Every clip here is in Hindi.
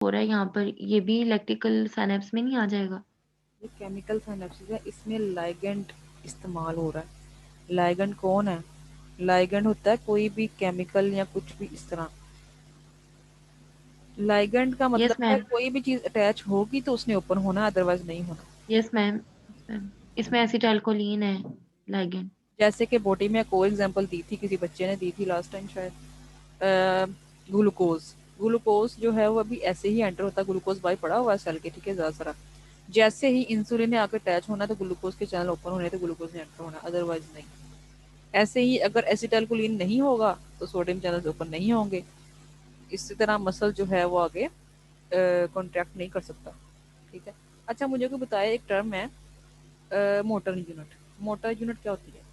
हो रहा है यहाँ पर, ये भी इलेक्ट्रिकल साइनेप्स में नहीं आ जाएगा? ये केमिकल सिनेप्सिस है, इसमें लाइगेंड इस्तेमाल हो रहा है। लाइगेंड कौन है? लाइगेंड होता है कोई भी केमिकल या कुछ भी इस तरह। लाइगेंड का यस मतलब है मैम। कोई भी चीज अटैच होगी तो उसने ओपन होना, अदरवाइज नहीं होना। Yes ma'am. इसमें एसिटाइलकोलिन है लाइगेंड। जैसे कि बॉडी में को एग्जांपल दी थी, किसी बच्चे ने दी थी लास्ट टाइम शायद, ग्लूकोज। ग्लूकोज जो है वो अभी ऐसे ही एंटर होता है, ग्लूकोज बाई पड़ा हुआ है सेल के, ठीक है, ज्यादा सारा। जैसे ही इंसुलिन ने आकर अटैच होना तो ग्लूकोज के चैनल ओपन होने, तो ग्लूकोज ने एंटर होना, अदरवाइज नहीं। ऐसे ही अगर एसिटाइलकोलिन नहीं होगा तो सोडियम चैनल ओपन नहीं होंगे। इसी तरह मसल जो है वो आगे कॉन्ट्रैक्ट नहीं कर सकता, ठीक है। अच्छा, मुझे को बताया, एक टर्म है मोटर यूनिट। मोटर यूनिट क्या होती है?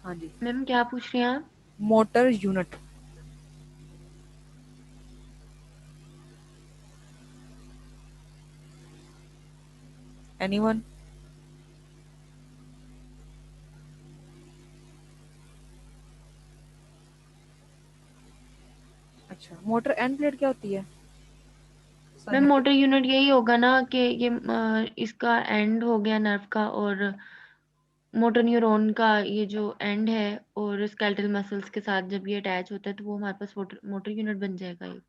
हाँ जी। मैम क्या पूछ रही हैं आप? Motor unit. एनीवन? अच्छा, मोटर एंड प्लेट क्या होती है? Ma'am synaptic. मोटर यूनिट यही होगा ना कि ये इसका एंड हो गया नर्व का, और मोटर न्यूरॉन का ये जो एंड है, और स्केलेटल मसल्स के साथ जब ये अटैच होता है तो वो हमारे पास मोटर मोटर यूनिट बन जाएगा एक।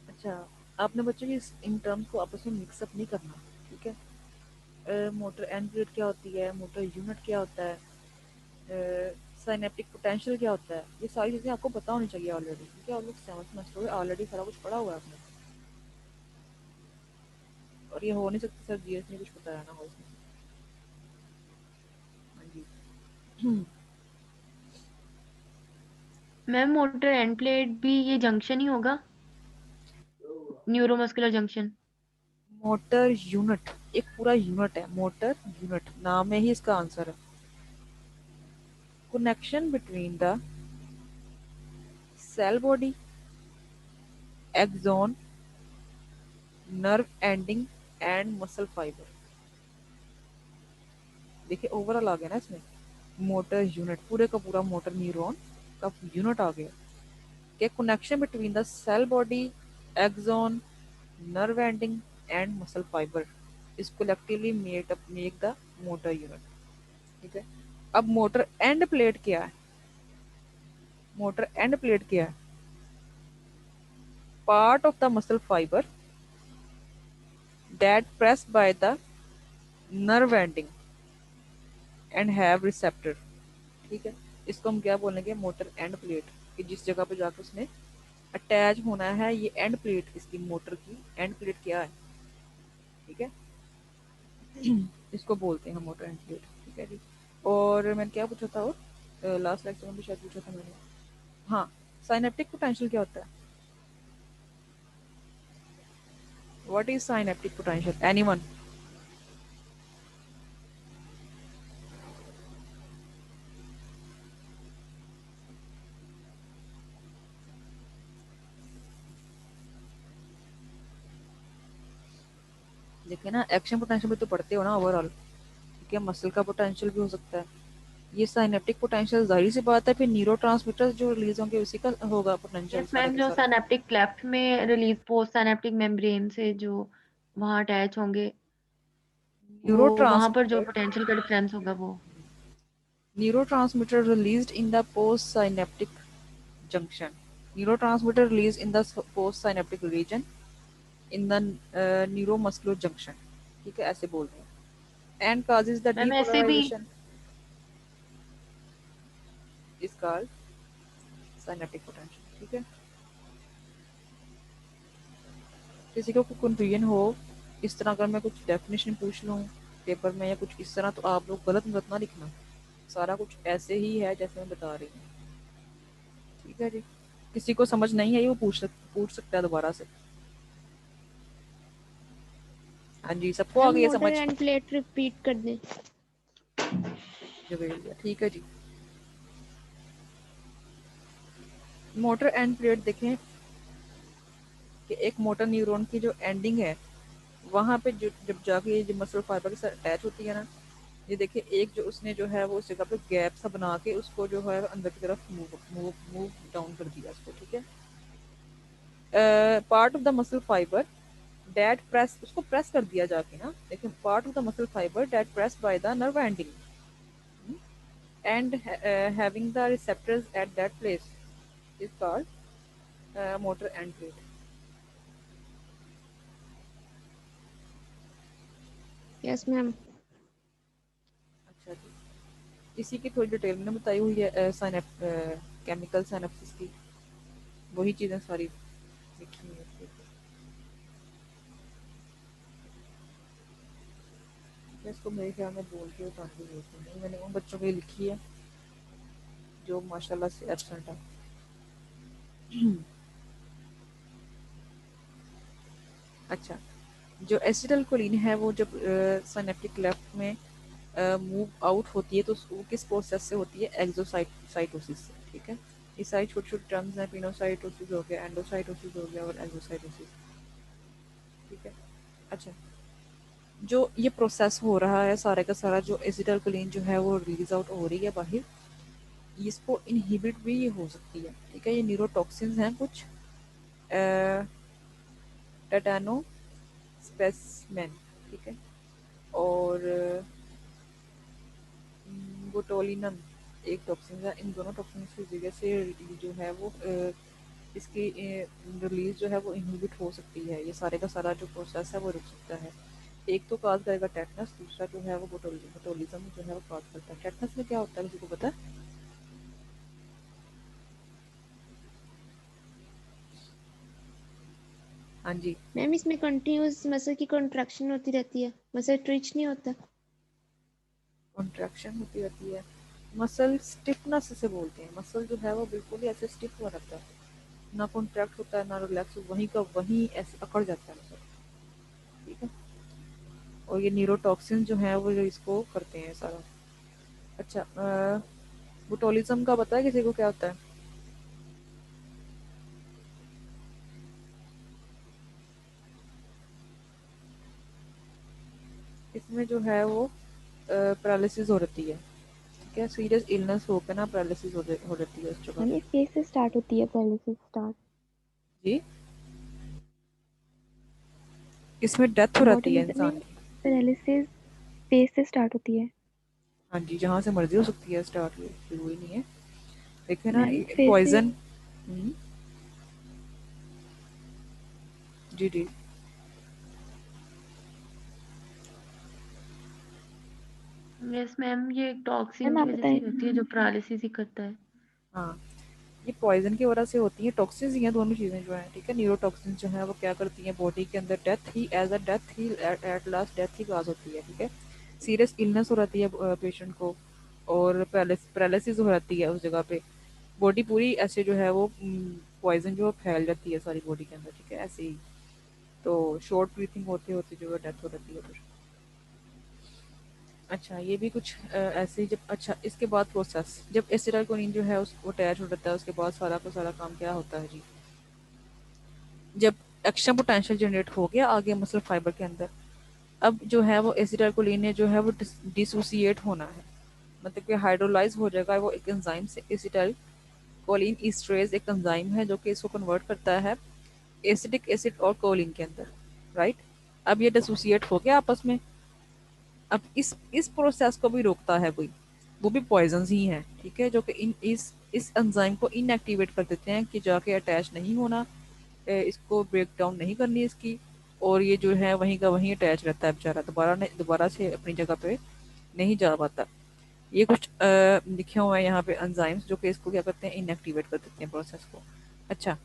अच्छा, आपने बच्चों की इन टर्म्स को आपस में मिक्सअप नहीं करना, ठीक है। मोटर एंड प्लेट क्या होती है, मोटर यूनिट क्या होता है, साइनेप्टिक पोटेंशियल क्या होता है, ये सारी चीजें आपको पता होनी चाहिए ऑलरेडी, ठीक है। आप लोग 7th सेमेस्टर में ऑलरेडी सारा कुछ पढ़ा हुआ है आपने। और ये हो नहीं सकता सर जीएस ने कुछ बताया ना हो इसमें। हाँ जी। मैम मोटर एंड प्लेट भी ये जंक्शन ही होगा, न्यूरोमस्कुलर जंक्शन। मोटर यूनिट एक पूरा यूनिट है, मोटर यूनिट नाम में ही इसका आंसर है। Connection between the cell body, axon, nerve ending and muscle fibre. देखिए ओवरऑल आ गया ना इसमें, मोटर यूनिट पूरे का पूरा मोटर न्यूरॉन का यूनिट आ गया। के connection between the cell body, axon, nerve ending and muscle fibre is collectively make the motor unit, ठीक है। अब मोटर एंड प्लेट क्या है? मोटर एंड प्लेट क्या है? Part of the muscle fibre that press by the nerve ending and have receptor, ठीक है। इसको हम क्या बोलेंगे? मोटर एंड प्लेट, कि जिस जगह पे जाकर उसने अटैच होना है, ये एंड प्लेट इसकी मोटर की एंड प्लेट क्या है, ठीक है। इसको बोलते हैं मोटर एंड प्लेट, ठीक है जी। और मैंने क्या पूछा था, और लास्ट लेक्चर में भी शायद पूछा था मैंने, हाँ, साइनेप्टिक पोटेंशियल क्या होता है? What is synaptic potential, anyone? देखिए ना, एक्शन पोटेंशियल भी तो पढ़ते हो ना ओवरऑल, ठीक है। मसल का पोटेंशियल भी हो सकता है। ये साइनेप्टिक पोटेंशियल जाहिर सी बात है फिर न्यूरोट्रांसमीटर्स जो रिलीज होंगे उसी का होगा पोटेंशियल यस सारा मैम, का जो सारा। सिनेप्टिक क्लेफ्ट में रिलीज पोस्ट सिनेप्टिक मेम्ब्रेन से जो वहाँ अटैच होंगे, वो वहां पर जो न्यूरोट्रांसमीटर पोटेंशियल का डिफरेंस होगा वो। neurotransmitter released in the postsynaptic junction. Neurotransmitter released in the postsynaptic region in the neuromuscular junction, ठीक है, ऐसे बोल रहे हैं। And causes the मैम ऐसे भी। depolarization is called synaptic potential, ठीक है। किसी को कोई कंफ्यूजन हो इस तरह, अगर मैं कुछ डेफिनेशन पूछ लूँ पेपर में या कुछ इस तरह, तो आप लोग गलत मत ना लिखना, सारा कुछ ऐसे ही है जैसे मैं बता रही हूँ, ठीक है जी। किसी को समझ नहीं आई वो पूछ सकता है दोबारा से। हाँ जी, सबको आ मैम गई है मोटर समझ? एंड प्लेट रिपीट कर दें। जवेलिया, ठीक है जी। मोटर एंड प्लेट देखें कि एक मोटर न्यूरॉन की जो एंडिंग है वहाँ पे जो जब जाके ये जो मसल फाइबर के साथ अटैच होती है ना, ये देखिए एक जो उसने जो है वो उस जगह पे गैप सा बना के उसको जो है अंदर की तरफ मूव मूव मूव डाउन कर दिया उसको, ठीक है। Part of the muscle fibre that press, उसको प्रेस कर दिया जाके ना, लेकिन part of the muscle fibre that press by the nerve ending and having the receptors at that place is called motor end plate. Yes ma'am. अच्छा जी, इसी की थोड़ी डिटेल मैंने बताई हुई है केमिकल साइनेप्सिस की, वही चीज़ें सारी लिखी हुई है। मैं इसको मेरे ख्याल में बोल के उतारनी नहीं, मैंने उन बच्चों के लिए लिखी है जो माशाल्लाह से एब्सेंट है। अच्छा, जो एसिटल कोलिन है वो जब सिनेप्टिक लेफ्ट में मूव आउट होती है तो वो किस प्रोसेस से होती है? एक्सोसाइटोसिस से, ठीक है। ये सारी छोटी छोटी टर्म्स हैं, पिनोसाइटोसिस हो गया, एंडोसाइटोसिस हो गया और एक्सोसाइटोसिस, ठीक है। अच्छा, जो ये प्रोसेस हो रहा है सारे का सारा, जो एसिटल कोलिन जो है वो रिलीज आउट हो रही है बाहर, इसको इनहिबिट भी ये हो सकती है, ठीक है। ये न्यूरोटॉक्सिन्स हैं कुछ, टेटानो स्पेसमैन, ठीक है, और बोटोलिनम एक टॉक्सिन है। इन दोनों टॉक्सिन की वजह से जो है वो इसकी रिलीज जो है वो इनहिबिट हो सकती है। ये सारे का सारा जो प्रोसेस है वो रुक सकता है। एक तो काज करेगा टेटनस, दूसरा जो है वो बोटोलिज्म जो है वो काज करता है। टेटनस में क्या होता है किसी को पता है? हाँ जी, मैम इसमें कंटिन्यूअस मसल की कॉन्ट्रैक्शन होती रहती है, मसल ट्विच नहीं होता। कॉन्ट्रैक्शन होती रहती है। मसल स्टिफनेस से बोलते हैं, मसल जो है वो बिल्कुल ही ऐसे स्टिफ हुआ रहता है, ना कॉन्ट्रैक्ट होता है ना रिलैक्स, वहीं का वहीं ऐसे अकड़ जाता है मसल, ठीक है। और ये न्यूरोटॉक्सिन जो है वो जो इसको करते हैं सारा। अच्छा, बोटोलिज्म का पता है किसी को क्या होता है? इसमें जो है वो पैरालिसिस हो रहती है, ठीक है। सीरियस इलनेस होकर ना पैरालिसिस हो रहती है उस जगह मैम पे। ये फेस से स्टार्ट होती है पहले से स्टार्ट। जी, इसमें डेथ हो रहती है बॉटलिज्म इंसान में की। पैरालिसिस फेस से स्टार्ट होती है। हाँ जी, जहाँ से मर्जी हो सकती है स्टार्ट, ये जरूरी नहीं है। देखिए ना, मैम फेस से। पॉइजन। जी जी। यस मैम, ये टॉक्सिन मैम की आप वजह से बताएं। ही होती है जो पैरालिसिस ही करता है। हाँ, ये पॉइजन की वजह से होती है, टॉक्सिन्स ही हैं दोनों चीज़ें जो हैं, ठीक है। न्यूरोटॉक्सिन जो है वो क्या करती हैं बॉडी के अंदर, डेथ ही एज अ डेथ ही एट लास्ट डेथ ही काज होती है, ठीक है। सीरियस इलनेस हो जाती है पेशेंट को, और पैरालिसिस हो जाती है उस जगह पे। बॉडी पूरी ऐसे जो है वो पॉइजन जो है फैल जाती है सारी बॉडी के अंदर, ठीक है, ऐसे ही। तो शॉर्ट ब्रीथिंग होते होते जो है डेथ हो जाती है फिर। अच्छा, ये भी कुछ ऐसे ही जब, अच्छा इसके बाद प्रोसेस, जब एसिटाइलकोलिन जो है उसको अटैच हो जाता है उसके बाद सारा का सारा काम क्या होता है जी? जब एक्स्ट्रा पोटेंशियल जनरेट हो गया आगे मसल फाइबर के अंदर, अब जो है वो एसिटाइलकोलिन ने जो है वो डिसोसिएट होना है, मतलब कि हाइड्रोलाइज हो जाएगा वो एक एंजाइम से। एसिटाइलकोलिन ईस्टरेज एक एंजाइम है जो कि इसको कन्वर्ट करता है एसिटिक एसिड और कोलिन के अंदर, राइट। अब ये डिसोसिएट हो गया आपस में। अब इस प्रोसेस को भी रोकता है कोई, वो भी पॉइजन ही है, ठीक है, जो कि इस एंजाइम को इनएक्टिवेट कर देते हैं कि जाके अटैच नहीं होना, इसको ब्रेक डाउन नहीं करनी इसकी, और ये जो है वहीं का वहीं अटैच रहता है बेचारा, दोबारा से अपनी जगह पे नहीं जा पाता। ये कुछ लिखे हुए हैं यहाँ पे एंजाइम्स जो कि इसको क्या करते हैं, इनएक्टिवेट कर देते हैं प्रोसेस को। अच्छा,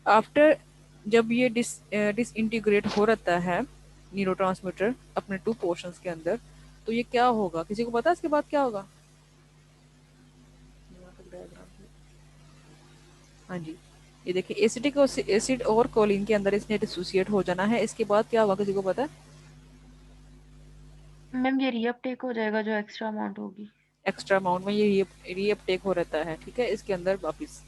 आफ्टर जब ये डिसइंटीग्रेट हो रहता है न्यूरोट्रांसमीटर अपने टू पोर्शंस के अंदर, तो ये क्या होगा किसी को पता है इसके बाद क्या होगा? हाँ जी, ये देखिए एसिडिक एसिड और कोलिन के अंदर इसने डिसोसिएट हो जाना है, इसके बाद क्या होगा किसी को पता है? मैम ये रीअपटेक हो जाएगा जो एक्स्ट्रा अमाउंट होगी। एक्स्ट्रा अमाउंट में ये रीअपटेक हो रहता है, ठीक है, इसके अंदर वापिस।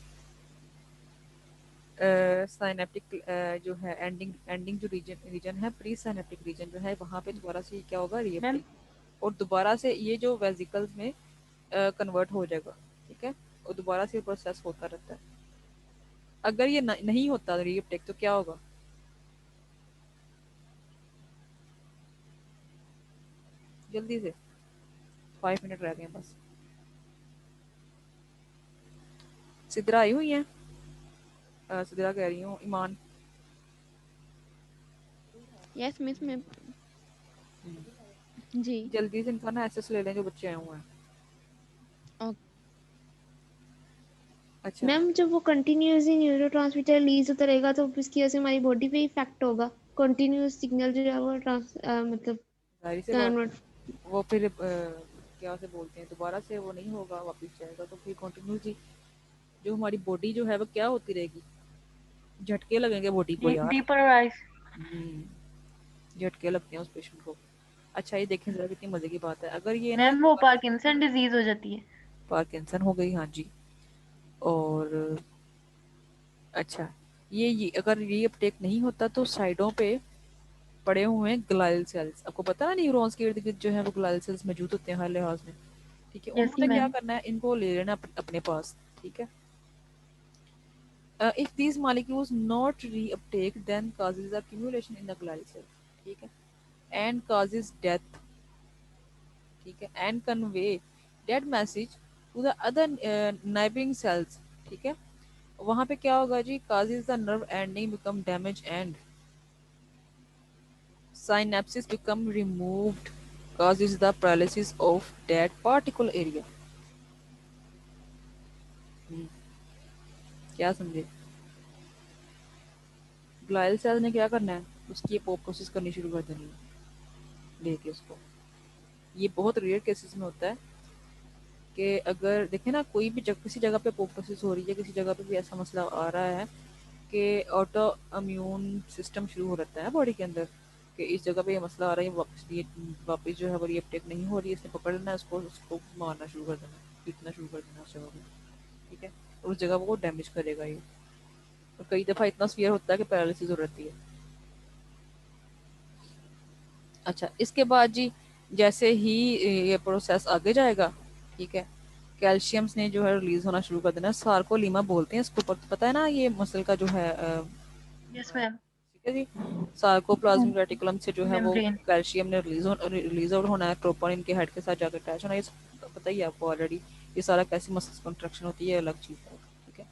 साइनेप्टिक जो है एंडिंग एंडिंग जो रीजन रीजन है प्री साइनेप्टिक रीजन जो है वहाँ पे दोबारा से क्या होगा मैम रीअपटेक और दोबारा से ये जो वेसिकल्स में कन्वर्ट हो जाएगा, ठीक है, और दोबारा से प्रोसेस होता रहता है। अगर ये नहीं होता रीअपटेक तो क्या होगा? जल्दी से 5 मिनट रह गए हैं बस। सिद्रा आई हुई है? सिद्रा कह रही हूँ ईमान। यस मिस मैं हम्म, जी जल्दी से इनका ना एसेस ले लें जो बच्चे आए हुए हैं। ओके। अच्छा, मैम जब वो कंटिन्यूसली न्यूरोट्रांसमीटर रिलीज होता रहेगा तो इसकी वजह से हमारी बॉडी पे इफेक्ट होगा। कंटिन्यूस सिग्नल जो है वो मतलब जाहिर सी बात कन्वर्ट। है। वो फिर क्या से बोलते हैं दोबारा से वो नहीं होगा, वापस जाएगा तो फिर कंटिन्यूसली जो हमारी बॉडी जो है वो क्या होती रहेगी, झटके लगेंगे बॉडी को यार। Deeper eyes. हम्म, झटके लगते हैं उस पेशेंट को। अच्छा ये देखें जरा कितनी मजे की बात है, अगर ये ना मैम वो पार्किंसन डिजीज हो जाती है। पार्किंसन हो गई, हाँ जी। और अच्छा ये अगर रीअपटेक नहीं होता तो साइडों पे पड़े हुए हैं ग्लाइल सेल्स, आपको पता है न्यूरॉन्स के इर्द गिर्द जो है वो ग्लाइल सेल्स मौजूद होते हैं हर लिहाज में, ठीक है। यस उन्होंने क्या मैम। करना है, इनको ले लेना अपने पास, ठीक है। if these molecules not reuptake then causes accumulation in the glial cell, ठीक है, and causes death, ठीक है, and convey that message to the other neighboring cells, ठीक है। वहां पे क्या होगा जी, causes the nerve ending become damaged and synapses become removed, causes the paralysis of that particular area। हम्म, क्या समझे? ग्लाइल सेल ने क्या करना है, उसकी एपोप्टोसिस करनी शुरू कर देनी है लेके उसको। ये बहुत रेयर केसेस में होता है कि अगर देखें ना कोई भी किसी जगह पे एपोप्टोसिस हो रही है, किसी जगह पे भी ऐसा मसला आ रहा है कि ऑटो इम्यून सिस्टम शुरू हो रहता है बॉडी के अंदर कि इस जगह पे ये मसला आ रहा है, वापस जो है वो रीअपटेक नहीं हो रही है, इसने पकड़ लेना है उसको, उसको मारना शुरू कर देना, पीटना शुरू कर देना उस जगह पे, ठीक है, और उस जगह को डैमेज करेगा ये। और कई दफ़ा इतना सीवियर होता है कि पैरालिसिस हो रहती है। अच्छा इसके बाद जी जैसे ही ये प्रोसेस आगे जाएगा, ठीक है, कैल्शियम्स ने जो है रिलीज होना शुरू कर देना, सार्कोलीमा बोलते हैं इसको, पता है ना ये मसल का जो है यस मैम। ठीक है जी। सार्कोप्लाज्मिक रेटिकुलम से जो है वो मेम्ब्रेन। कैल्शियम ने रिलीज आउट होना है, ट्रोपोनिन के हेड के साथ जाकर अटैच होना है, ये पता ही है आपको ऑलरेडी। ये सारा कैसी मसल कंट्रक्शन होती है अलग चीज है, ठीक है।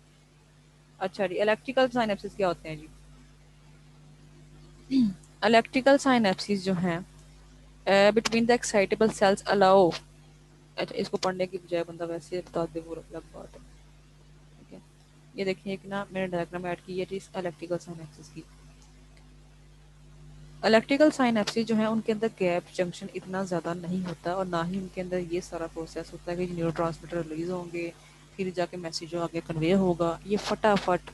अच्छा जी इलेक्ट्रिकल साइनेप्सिस क्या होते हैं जी? इलेक्ट्रिकल साइनेप्सिस जो हैं between the excitable cells allow, अच्छा इसको पढ़ने की बजाय बंदा वैसे बता दे वो अलग बात है, ठीक है। ये देखिए एक ना मैंने डायग्राम ऐड की है जी इलेक्ट्रिकल साइनेप्सिस की। इलेक्ट्रिकल साइनेप्सिस जो है उनके अंदर गैप जंक्शन इतना ज़्यादा नहीं होता और ना ही उनके अंदर ये सारा प्रोसेस होता है कि न्यूरोट्रांसमीटर रिलीज होंगे फिर जाके मैसेज जो आगे कन्वे होगा, ये फटाफट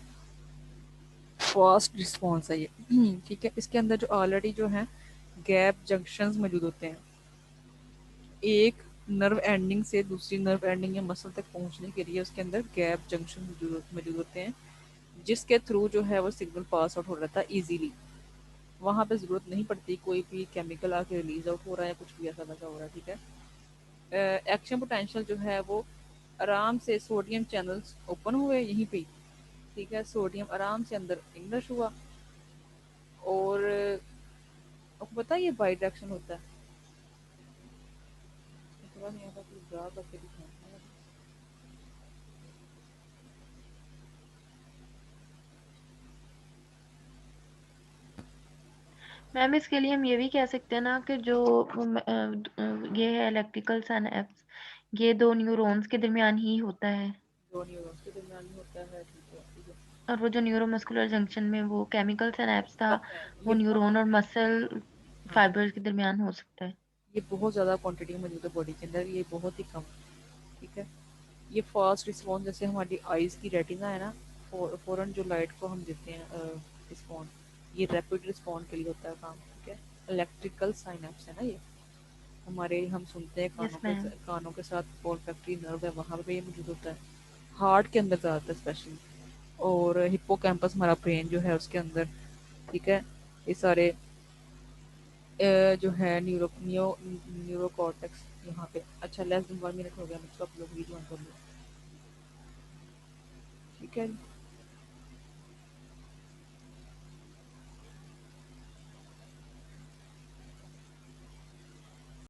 फास्ट रिस्पॉन्स है ये। ठीक है, इसके अंदर जो ऑलरेडी जो है गैप जंक्शंस मौजूद होते हैं, एक नर्व एंडिंग से दूसरी नर्व एंडिंग या मसल तक पहुंचने के लिए उसके अंदर गैप जंक्शन मौजूद होते हैं जिसके थ्रू जो है वो सिग्नल पास आउट हो रहा था इजीली। वहाँ पे ज़रूरत नहीं पड़ती कोई भी केमिकल आके रिलीज आउट हो रहा है या कुछ भी ऐसा वैसा हो रहा है, ठीक है। एक्शन पोटेंशियल जो है वो आराम से सोडियम चैनल्स ओपन हुए यहीं पे, ठीक है, सोडियम आराम से अंदर इंग्लिश हुआ और आपको पता है ये बाई डायरेक्शन होता है। थोड़ा नहीं आता कुछ ड्रा करके दिखाना है। मैम इसके लिए हम ये भी कह सकते हैं ना कि जो ये है इलेक्ट्रिकल सिनेप्स, ये दो न्यूरॉन्स के दरमियान ही होता है। दो न्यूरॉन्स के दरमियान ही होता है, ठीक है, ठीक है। और वो जो न्यूरोमस्कुलर जंक्शन में वो केमिकल सिनेप्स था, पता है वो ये बहुत न्यूरॉन और मसल हाँ फाइबर्स के दरमियान हो सकता है। ये बहुत ज़्यादा क्वांटिटी में मौजूद है बॉडी के अंदर, ये बहुत ही कम, ठीक है। ये फास्ट रिस्पॉन्स जैसे हमारी आइज़ की रेटिना है ना, फौरन जो लाइट को हम देते हैं रिस्पॉन्ड, ये रैपिड रिस्पॉन्ड के लिए होता है काम, ठीक है। इलेक्ट्रिकल साइनेप्स है ना ये हमारे, हम सुनते हैं यस मैम। कानों के साथ ओल्फैक्टरी नर्व है वहाँ पे ये मौजूद होता है, हार्ट के अंदर ज़्यादातर स्पेशली, और हिप्पोकैम्पस हमारा ब्रेन जो है उसके अंदर, ठीक है। ये सारे जो है न्यूरोकॉर्टेक्स यहाँ पे। अच्छा, लेस देन 1 मिनट हो गया, मुझको आप लोग भी ज्वाइन कर लो, ठीक है।